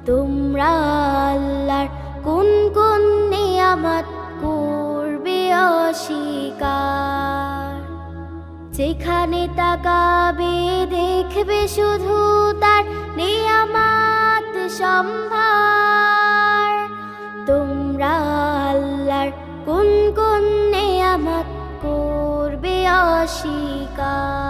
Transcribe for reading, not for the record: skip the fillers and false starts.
তোমরা আল্লাহর কোন কোন নিয়ামত করবে অস্বীকার। যেখানে তাকাবে দেখবে শুধু তার নিয়ামত সম্ভার। তোমরা আল্লাহর কোন কোন নিয়ামত করবে অস্বীকার।